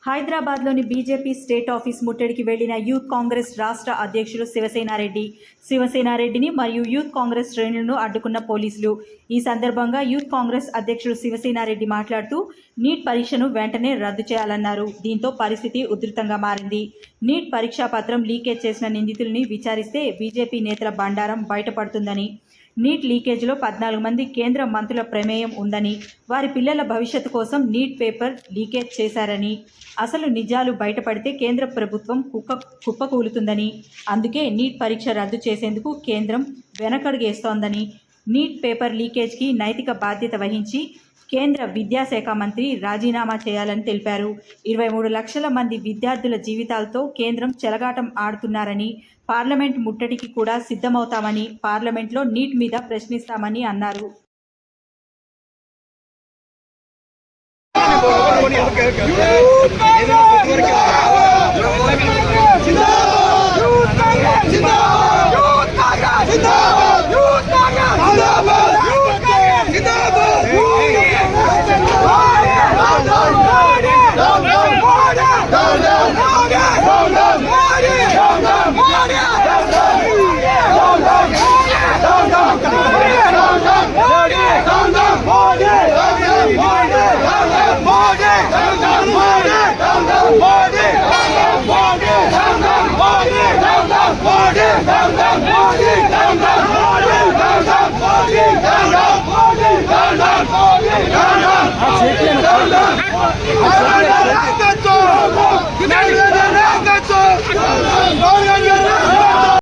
హైదరాబాద్లోని BJP state office ముట్టడికి వెళ్లిన యూత్ కాంగ్రెస్ రాష్ట్ర అధ్యక్షులు శివసేనారెడ్డిని మరియు యూత్ కాంగ్రెస్ శ్రేణులను అడ్డుకున్న పోలీసులు. ఈ సందర్భంగా యూత్ కాంగ్రెస్ అధ్యక్షుడు శివసేనారెడ్డి మాట్లాడుతూ నీట్ పరీక్షను వెంటనే రద్దు చేయాలన్నారు. దీంతో పరిస్థితి ఉధృతంగా మారింది. నీట్ పరీక్షా పత్రం లీకేజ్ చేసిన నిందితుల్ని విచారిస్తే బీజేపీ నేతల బండారం బయటపడుతుందని, నీట్ లీకేజ్లో 14 మంది కేంద్ర మంత్రుల ప్రమేయం ఉందని, వారి పిల్లల భవిష్యత్తు కోసం నీట్ పేపర్ లీకేజ్ చేశారని, అసలు నిజాలు బయటపడితే కేంద్ర ప్రభుత్వం కుప్పకూలుతుందని, అందుకే నీట్ పరీక్ష రద్దు చేసేందుకు కేంద్రం వెనకడుగేస్తోందని, నీట్ పేపర్ లీకేజ్కి నైతిక బాధ్యత వహించి కేంద్ర విద్యాశాఖ మంత్రి రాజీనామా చేయాలని తెలిపారు. 23 లక్షల మంది విద్యార్థుల జీవితాలతో కేంద్రం చెలగాటం ఆడుతున్నారని, పార్లమెంట్ ముట్టడికి కూడా సిద్ధమవుతామని, పార్లమెంట్లో నీట్ మీద ప్రశ్నిస్తామని అన్నారు.